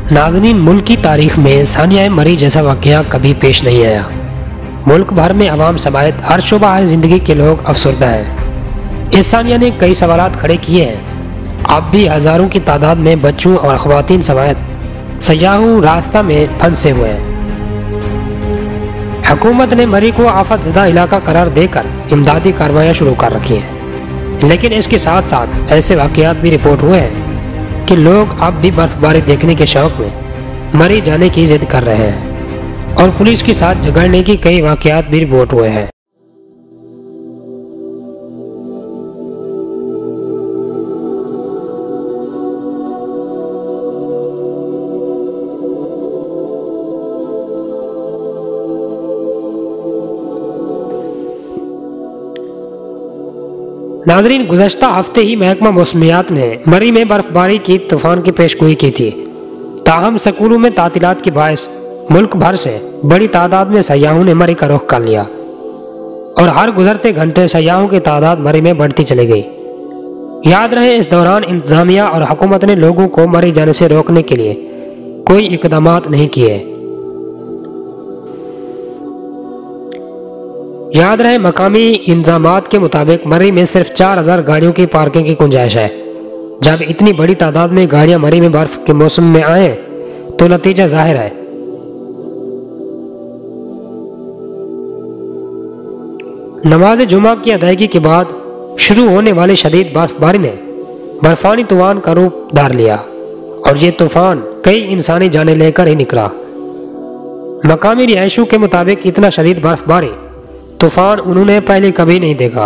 नाज़रीन, मुल्क की तारीख में सानिया मरी जैसा वाक़या कभी पेश नहीं आया। मुल्क भर में अवाम समेत हर शोबा ज़िंदगी के लोग अफसरदा हैं। इस सानिया ने कई सवालात खड़े किए हैं। अब भी हज़ारों की तादाद में बच्चों और ख़वातीन समेत सयाहों रास्ता में फंसे हुए हैं। हुकूमत ने मरी को आफतज़दा इलाका करार देकर इमदादी कार्रवाइयाँ शुरू कर रखी हैं, लेकिन इसके साथ साथ ऐसे वाक़यात भी रिपोर्ट हुए हैं कि लोग अब भी बर्फबारी देखने के शौक में मरी जाने की जिद कर रहे हैं और पुलिस के साथ झगड़ने की कई वाक़यात भी रिपोर्ट हुए हैं। नाज़रीन, गुज़श्ता हफ्ते ही महकमा मौसमियात ने मरी में बर्फबारी की तूफान की पेशगोई की थी। ताहम स्कूलों में तातीलात के बायस मुल्क भर से बड़ी तादाद में सयाहों ने मरी का रुख कर लिया और हर गुजरते घंटे सयाहों की तादाद मरी में बढ़ती चली गई। याद रहे, इस दौरान इंतजामिया और हुकूमत ने लोगों को मरी जाने से रोकने के लिए कोई इकदामात नहीं किए। याद रहे, मकामी इंतजामात के मुताबिक मरी में सिर्फ 4000 गाड़ियों की पार्किंग की गुंजाइश है। जब इतनी बड़ी तादाद में गाड़ियां मरी में बर्फ के मौसम में आए तो नतीजा जाहिर है। नमाज जुमा की अदायगी के बाद शुरू होने वाली शदीद बर्फबारी ने बर्फानी तूफान का रूप धार लिया और ये तूफान कई इंसानी जानें लेकर ही निकला। मकामी रिहायशों के मुताबिक इतना शदीद बर्फबारी तूफान उन्होंने पहले कभी नहीं देखा।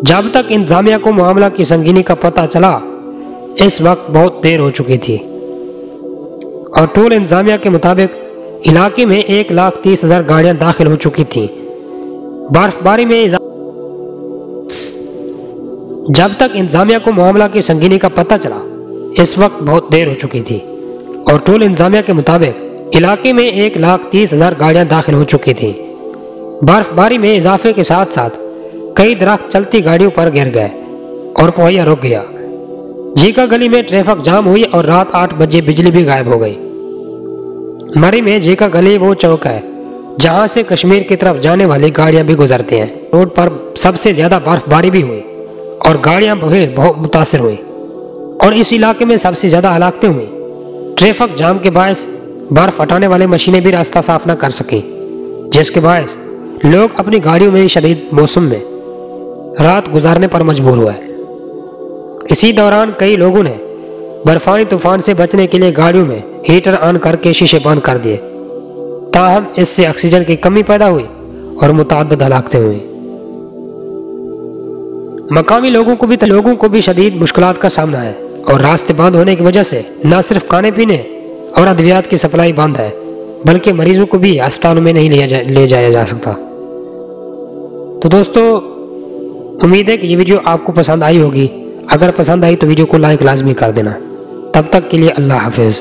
जब तक इंतजामिया को मामला की संगीनी का पता चला, इस वक्त बहुत देर हो चुकी थी और टोल इंतजामिया के मुताबिक इलाके में 1,30,000 गाड़ियां दाखिल हो चुकी थीं। बर्फबारी में जब तक इंतजामिया को मामला की संगीनी का पता चला, इस वक्त बहुत देर हो चुकी थी और टोल इंतजामिया के मुताबिक इलाके में 1,30,000 गाड़ियां दाखिल हो चुकी थीं। बर्फबारी में इजाफे के साथ साथ कई दरख्त चलती गाड़ियों पर गिर गए और पहिया रुक गया। जीका गली में ट्रैफिक जाम हुई और रात 8 बजे बिजली भी गायब हो गई। मरी में जीका गली वो चौक है जहां से कश्मीर की तरफ जाने वाली गाड़ियां भी गुजरती हैं। रोड पर सबसे ज्यादा बर्फबारी भी हुई और गाड़ियां बहुत मुतासिर हुई और इस इलाके में सबसे ज्यादा हलाकतें हुई। ट्रैफिक जाम के बायस बर्फ हटाने वाली मशीनें भी रास्ता साफ न कर सकी, जिसके बायस लोग अपनी गाड़ियों में शदीद मौसम में रात गुजारने पर मजबूर हुए। इसी दौरान कई लोगों ने बर्फानी तूफान से बचने के लिए गाड़ियों में हीटर ऑन करके शीशे बंद कर दिए। ताहम इससे ऑक्सीजन की कमी पैदा हुई और मुतअद्दिद हलाकतें हुई। मकामी लोगों को भी शदीद मुश्किलात का सामना है और रास्ते बंद होने की वजह से न सिर्फ खाने पीने और अद्वियात की सप्लाई बंद है, बल्कि मरीजों को भी अस्पतालों में नहीं ले जाया जा सकता। तो दोस्तों, उम्मीद है कि ये वीडियो आपको पसंद आई होगी। अगर पसंद आई तो वीडियो को लाइक लाजमी कर देना। तब तक के लिए अल्लाह हाफिज़।